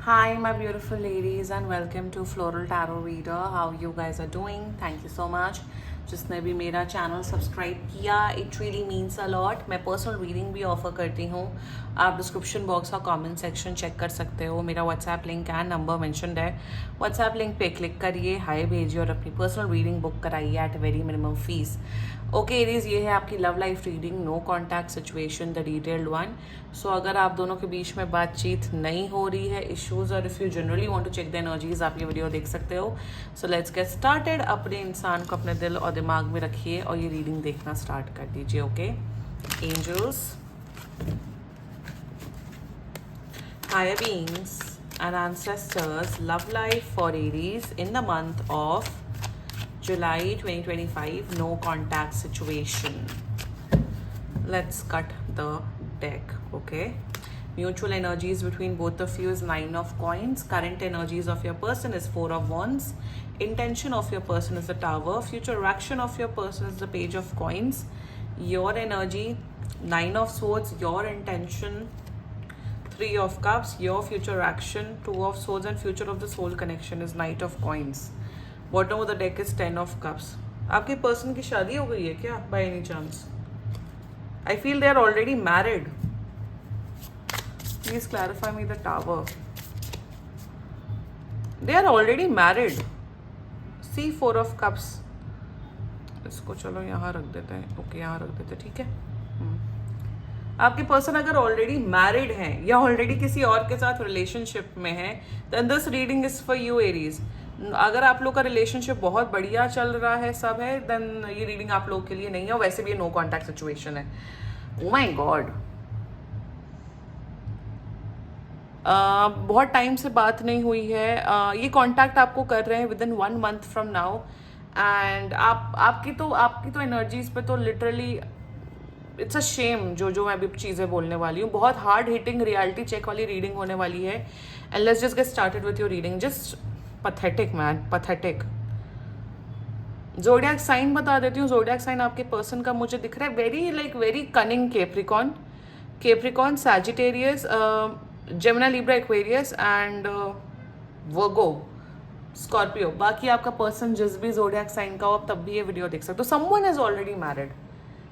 Hi, my beautiful ladies, and welcome to Floral Tarot Reader. How you guys are doing? Thank you so much. जिसने भी मेरा channel subscribe किया, it really means a lot. मैं personal reading भी offer करती हूँ. आप description box और कमेंट सेक्शन चेक कर सकते हो. मेरा WhatsApp link and number mentioned है. व्हाट्सएप लिंक पे क्लिक करिए, हाय भेजिए और अपनी पर्सनल रीडिंग बुक कराइए at very minimum fees. Okay Aries, ये है आपकी love life reading, no contact situation, the detailed one. So अगर आप दोनों के बीच में बातचीत नहीं हो रही है, इश्यूज, और if you generally want to check the energies, आप ये वीडियो देख सकते हो. So let's get started. अपने इंसान को अपने दिल और दिमाग में रखिए और ये रीडिंग देखना स्टार्ट कर दीजिए. Okay angels, higher beings and ancestors, love life for Aries in the month of July 2025, no contact situation. Let's cut the deck. Okay, mutual energies between both of you is 9 of coins. Current energies of your person is 4 of wands. Intention of your person is the tower. Future action of your person is the page of coins. Your energy, 9 of swords. Your intention, 3 of cups. Your future action, 2 of swords, and future of the soul connection is knight of coins. Bottom of the deck is 10 of cups. आपके person की शादी हो गई है क्या by any chance? I feel they are already married. Please clarify me the tower. They are already married. See 4 of cups. इसको चलो यहाँ रख देते हैं. ओके, यहाँ रख देते हैं, ठीक है. आपके पर्सन अगर ऑलरेडी मैरिड हैं या ऑलरेडी किसी और के साथ रिलेशनशिप में है, then this reading is for you Aries. अगर आप लोग का रिलेशनशिप बहुत बढ़िया चल रहा है, सब है, देन ये रीडिंग आप लोग के लिए नहीं है. वैसे भी ये नो कॉन्टैक्ट सिचुएशन है. ओ माय गॉड, बहुत टाइम से बात नहीं हुई है. ये कांटेक्ट आपको कर रहे हैं with in 1 month from now. And आपकी तो एनर्जीज पे तो लिटरली इट्स अ शेम जो मैं अभी चीज़ें बोलने वाली हूँ. बहुत हार्ड हिटिंग रियलिटी चेक वाली रीडिंग होने वाली है. And let's just get started with your reading. Just pathetic man, pathetic. Zodiac sign बता देती हूँ. जोडियाक साइन आपके पर्सन का मुझे दिख रहा है very cunning. Capricorn, Sagittarius, Gemini, Libra, Aquarius and Virgo, Scorpio. बाकी आपका पर्सन जिस भी जोडियाक साइन का हो, आप तब भी ये वीडियो देख सकते हो. Someone is already married.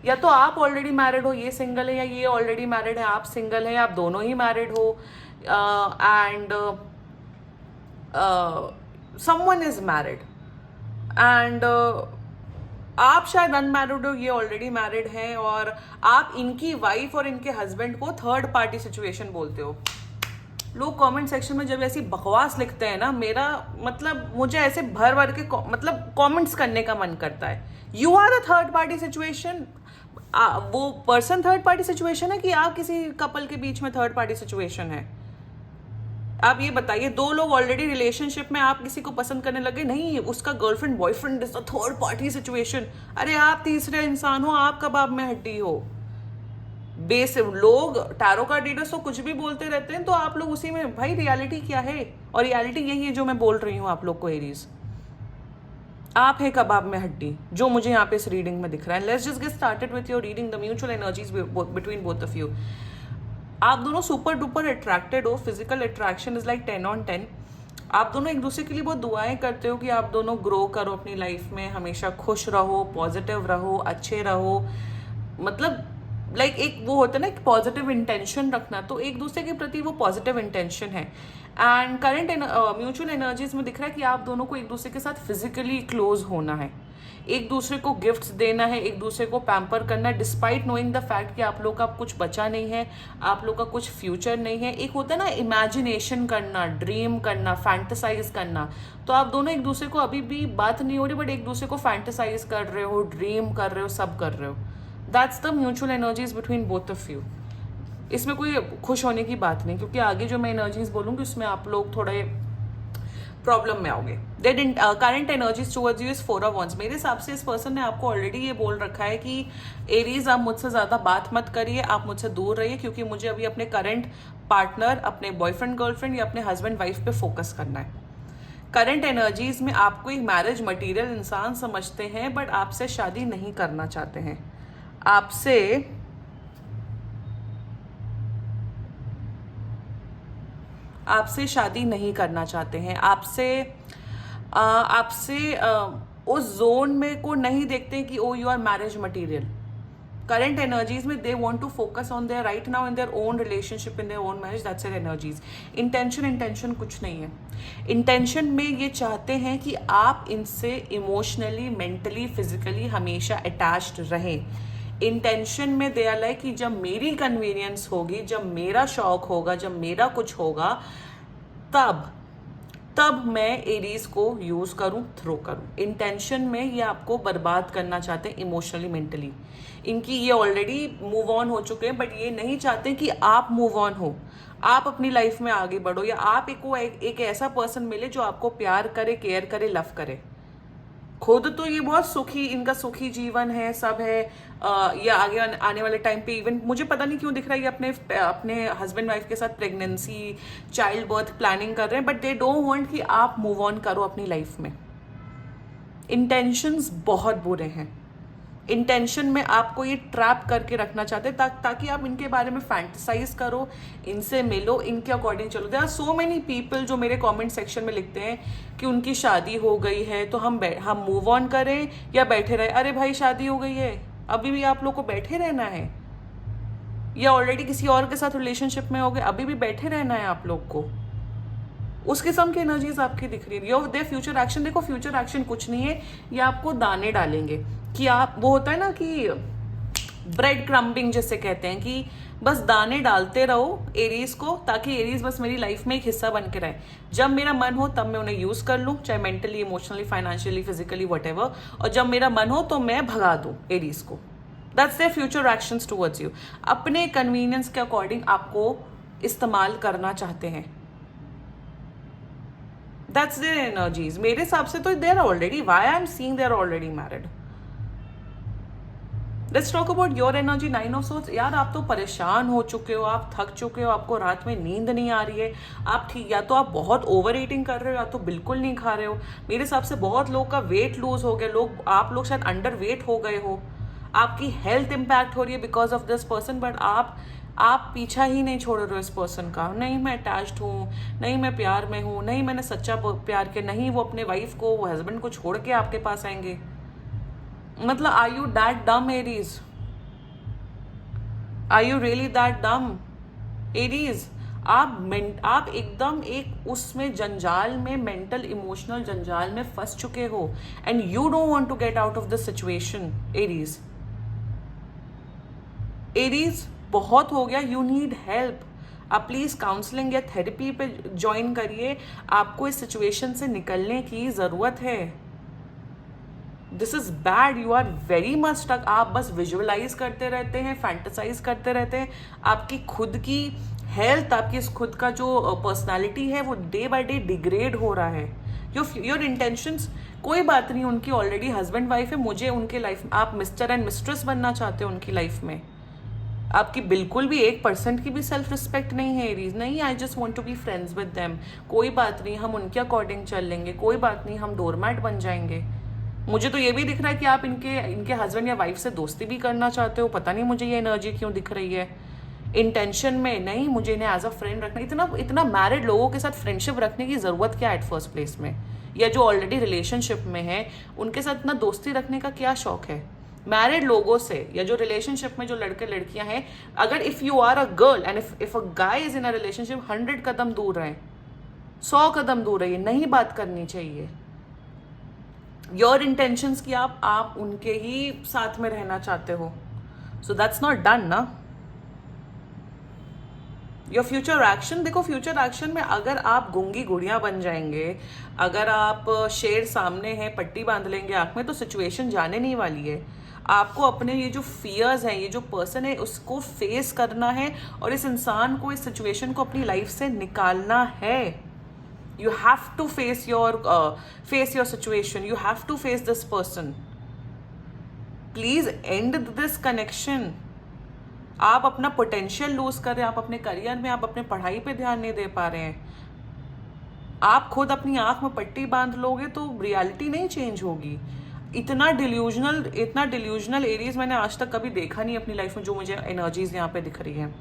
या तो आप ऑलरेडी मैरिड हो, ये सिंगल है, या ये ऑलरेडी मैरिड है, आप सिंगल है, या आप दोनों ही मैरिड हो. And someone is married. And आप शायद अनमैरिड हो, ये ऑलरेडी मैरिड हैं, और आप इनकी वाइफ और इनके हस्बैंड को थर्ड पार्टी सिचुएशन बोलते हो. लोग कमेंट सेक्शन में जब ऐसी बकवास लिखते हैं ना, मेरा मतलब मुझे ऐसे भर भर के मतलब कमेंट्स करने का मन करता है. You are the third party situation. वो पर्सन थर्ड पार्टी सिचुएशन है कि आप किसी कपल के बीच में थर्ड पार्टी सिचुएशन है? आप ये बताइए. 2 लोग ऑलरेडी रिलेशनशिप में, आप किसी को पसंद करने लगे, नहीं उसका girlfriend boyfriend is the third party situation. अरे आप तीसरे इंसान हो, आप कबाब में हड्डी हो. बेस लोग टैरो कार्ड रीडर्स तो कुछ भी बोलते रहते हैं, तो आप लोग उसी में, भाई रियलिटी क्या है? और रियलिटी यही है जो मैं बोल रही हूँ आप लोग को एरीज. आप है कबाब में हड्डी, जो मुझे यहाँ पे इस रीडिंग में दिख रहा है. Let's just get started with your reading. The mutual energies between both of you. आप दोनों सुपर डुपर अट्रैक्टेड हो. Physical attraction is like 10 on 10. आप दोनों एक दूसरे के लिए बहुत दुआएं करते हो कि आप दोनों ग्रो करो अपनी लाइफ में, हमेशा खुश रहो, पॉजिटिव रहो, अच्छे रहो. मतलब लाइक एक वो होता है ना, एक पॉजिटिव इंटेंशन रखना, तो एक दूसरे के प्रति वो पॉजिटिव इंटेंशन है. एंड करंट म्यूचुअल एनर्जीज में दिख रहा है कि आप दोनों को एक दूसरे के साथ फिजिकली क्लोज होना है, एक दूसरे को गिफ्ट्स देना है, एक दूसरे को पैम्पर करना है, डिस्पाइट नोइंग द फैक्ट कि आप लोग का कुछ बचा नहीं है, आप लोग का कुछ फ्यूचर नहीं है. एक होता है ना इमेजिनेशन करना, ड्रीम करना, फैंटेसाइज करना. तो आप दोनों एक दूसरे को, अभी भी बात नहीं हो रही बट एक दूसरे को फैंटेसाइज कर रहे हो, ड्रीम कर रहे हो, सब कर रहे हो. That's the mutual energies between both of you. इसमें कोई खुश होने की बात नहीं, क्योंकि आगे जो मैं एनर्जीज बोलूँगी उसमें आप लोग थोड़े प्रॉब्लम में आओगे. Current energies towards you is 4 of wands. मेरे हिसाब से इस पर्सन ने आपको ऑलरेडी ये बोल रखा है कि एरीज आप मुझसे ज़्यादा बात मत करिए, आप मुझसे दूर रहिए, क्योंकि मुझे अभी अपने करंट पार्टनर, अपने बॉयफ्रेंड गर्लफ्रेंड या अपने हस्बैंड वाइफ पे फोकस करना है. करंट एनर्जीज में आपको एक मैरिज मटीरियल इंसान समझते हैं, बट आपसे शादी नहीं करना चाहते हैं. आपसे आपसे शादी नहीं करना चाहते हैं, आपसे उस जोन में को नहीं देखते कि oh you are marriage material. Current energies में they want to focus on their right now in their own relationship, in their own marriage, that's their energies. Intention कुछ नहीं है। इंटेंशन में ये चाहते हैं कि आप इनसे इमोशनली, मेंटली, फिजिकली हमेशा अटैच्ड रहें। इंटेंशन में दे आर लाइक कि जब मेरी कन्वीनियंस होगी, जब मेरा शौक होगा, जब मेरा कुछ होगा, तब मैं एरीज को यूज करूं, थ्रो करूं। इंटेंशन में ये आपको बर्बाद करना चाहते हैं इमोशनली, मेंटली। इनकी ये ऑलरेडी मूव ऑन हो चुके हैं, बट ये नहीं चाहते कि आप मूव ऑन हो, आप अपनी लाइफ में आगे बढ़ो, या आप एक ऐसा पर्सन मिले जो आपको प्यार करे, केयर करे, लव करे। खुद तो ये बहुत सुखी, इनका सुखी जीवन है, सब है, या आगे आने वाले टाइम पे इवन मुझे पता नहीं क्यों दिख रहा है ये अपने हस्बैंड वाइफ के साथ प्रेगनेंसी, चाइल्ड बर्थ प्लानिंग कर रहे हैं, बट दे डोंट वांट कि आप मूव ऑन करो अपनी लाइफ में। इंटेंशंस बहुत बुरे हैं। इंटेंशन में आपको ये ट्रैप करके रखना चाहते हैं ताकि आप इनके बारे में फैंटेसाइज करो, इनसे मिलो, इनके अकॉर्डिंग चलो। There are so many people जो मेरे कमेंट सेक्शन में लिखते हैं कि उनकी शादी हो गई है तो हम मूव ऑन करें या बैठे रहे। अरे भाई, शादी हो गई है, अभी भी आप लोग को बैठे रहना है, या ऑलरेडी किसी और के साथ रिलेशनशिप में हो गए, अभी भी बैठे रहना है आप लोग को। उस किस्म की एनर्जीज आपकी दिख रही है। योर दे फ्यूचर एक्शन, देखो फ्यूचर एक्शन कुछ नहीं है, ये आपको दाने डालेंगे कि आप, वो होता है ना कि ब्रेड क्रम्बिंग जिसे कहते हैं, कि बस दाने डालते रहो एरीज को, ताकि एरीज बस मेरी लाइफ में एक हिस्सा बन के रहे। जब मेरा मन हो तब मैं उन्हें यूज कर लूँ, चाहे mentally, emotionally, financially, physically, whatever, और जब मेरा मन हो तो मैं भगा दूँ एरीज को। That's their future actions towards you. अपने कन्वीनियंस के अकॉर्डिंग आपको इस्तेमाल करना चाहते हैं। That's their energies. मेरे हिसाब से तो they are already, why I am seeing they are already married. Let's talk about your energy, 9 of Swords. यार, आप तो परेशान हो चुके हो, आप थक चुके हो, आपको रात में नींद नहीं आ रही है, आप ठीक, या तो आप बहुत ओवर ईटिंग कर रहे हो या तो बिल्कुल नहीं खा रहे हो। मेरे हिसाब से बहुत लोग का वेट लूज हो गया, आप लोग शायद अंडर वेट हो गए हो, आपकी हेल्थ इम्पैक्ट हो रही है because of this person, but आप पीछा ही नहीं छोड़ रहे हो इस पर्सन का। नहीं मैं अटैच्ड हूँ, नहीं मैं प्यार में हूँ, नहीं मैंने सच्चा प्यार किया, नहीं वो अपने वाइफ को, वो हस्बैंड को छोड़ के आपके पास आएंगे। मतलब are you that dumb Aries? Are you really that dumb Aries? आप एकदम एक उसमें जंजाल में, मेंटल इमोशनल जंजाल में फंस चुके हो, and you don't want to get out of this situation Aries. Aries, बहुत हो गया, यू नीड हेल्प। आप प्लीज काउंसलिंग या थेरेपी पे ज्वाइन करिए, आपको इस सिचुएशन से निकलने की जरूरत है। This is bad, you are very much stuck. आप बस विजुअलाइज करते रहते हैं, फैंटेसाइज करते रहते हैं। आपकी खुद की हेल्थ, आपकी खुद का जो पर्सनालिटी है वो डे बाय डे डिग्रेड हो रहा है। योर इंटेंशंस, कोई बात नहीं, उनकी ऑलरेडी हस्बैंड वाइफ है, मुझे उनके लाइफ में, आप मिस्टर एंड मिस्ट्रेस बनना चाहते हो उनकी लाइफ में। आपकी बिल्कुल भी 1% की भी सेल्फ रिस्पेक्ट नहीं है एरीज। नहीं, I just want to be friends with them, कोई बात नहीं, हम उनके अकॉर्डिंग चल लेंगे, कोई बात नहीं, हम डोरमैट बन जाएंगे। मुझे तो ये भी दिख रहा है कि आप इनके हस्बैंड या वाइफ से दोस्ती भी करना चाहते हो। पता नहीं मुझे ये एनर्जी क्यों दिख रही है। इंटेंशन में नहीं, मुझे इन्हें एज अ फ्रेंड रखना। इतना मैरिड लोगों के साथ फ्रेंडशिप रखने की जरूरत क्या है एट फर्स्ट प्लेस में? या जो ऑलरेडी रिलेशनशिप में है उनके साथ इतना दोस्ती रखने का क्या शौक है? मैरिड लोगों से, या जो रिलेशनशिप में जो लड़के लड़कियां हैं, अगर if you are a girl and if a guy is in a relationship, 100 कदम दूर रहे, 100 कदम दूर रहिए, नहीं बात करनी चाहिए। योर इंटेंशंस की आप उनके ही साथ में रहना चाहते हो, सो दैट्स नॉट डन ना। योर फ्यूचर एक्शन, देखो फ्यूचर एक्शन में अगर आप गूंगी गुड़िया बन जाएंगे, अगर आप शेर सामने हैं, पट्टी बांध लेंगे आंख में, तो सिचुएशन जाने नहीं वाली है। आपको अपने ये जो फियर्स हैं, ये जो पर्सन है, उसको फेस करना है, और इस इंसान को, इस सिचुएशन को अपनी लाइफ से निकालना है। You have to face your situation. You have to face this person. Please end this connection. आप अपना पोटेंशियल लूज कर रहे हैं, आप अपने करियर में, आप अपने पढ़ाई पे ध्यान नहीं दे पा रहे हैं। आप खुद अपनी आंख में पट्टी बांध लोगे तो रियलिटी नहीं चेंज होगी। इतना डिल्यूजनल एरीज मैंने आज तक कभी देखा नहीं अपनी लाइफ में, जो मुझे एनर्जीज यहाँ पे दिख रही है।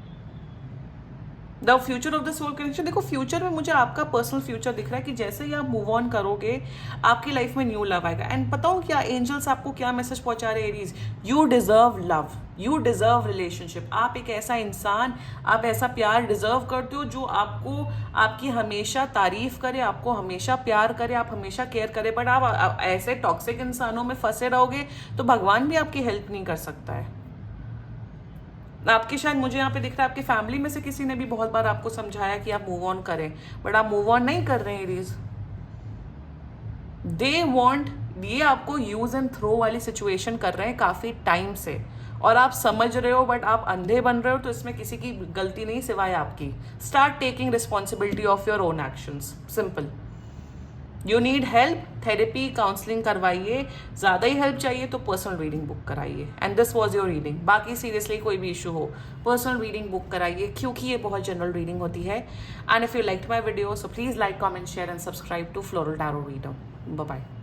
The future of the soul connection, देखो फ्यूचर में मुझे आपका पर्सनल फ्यूचर दिख रहा है कि जैसे ही आप मूव ऑन करोगे आपकी लाइफ में न्यू लव आएगा। एंड बताऊं क्या एंजल्स आपको क्या मैसेज पहुंचा रहे हैं Aries, you deserve love, you deserve relationship. आप एक ऐसा इंसान, आप ऐसा प्यार डिजर्व करते हो जो आपको, आपकी हमेशा तारीफ करे, आपको हमेशा प्यार करे, आप हमेशा केयर करे। बट आप ऐसे टॉक्सिक इंसानों में फंसे रहोगे तो भगवान भी आपकी हेल्प नहीं कर सकता है। आपकी शायद मुझे यहाँ पे दिख रहा है आपकी फैमिली में से किसी ने भी बहुत बार आपको समझाया कि आप मूव ऑन करें, बट आप मूव ऑन नहीं कर रहे हैं एरीज। दे वॉन्ट, ये आपको यूज एंड थ्रो वाली सिचुएशन कर रहे हैं काफी टाइम से, और आप समझ रहे हो बट आप अंधे बन रहे हो, तो इसमें किसी की गलती नहीं सिवाय आपकी। Start taking responsibility of your own actions, simple. You need help, therapy counselling करवाइए, ज़्यादा ही हेल्प चाहिए तो पर्सनल रीडिंग बुक कराइए। And this was your reading. बाकी सीरियसली कोई भी इशू हो पर्सनल रीडिंग बुक कराइए, क्योंकि ये बहुत जनरल रीडिंग होती है। And if you like my video so please like, comment, share and subscribe to Floral Tarot Reader. Bye bye.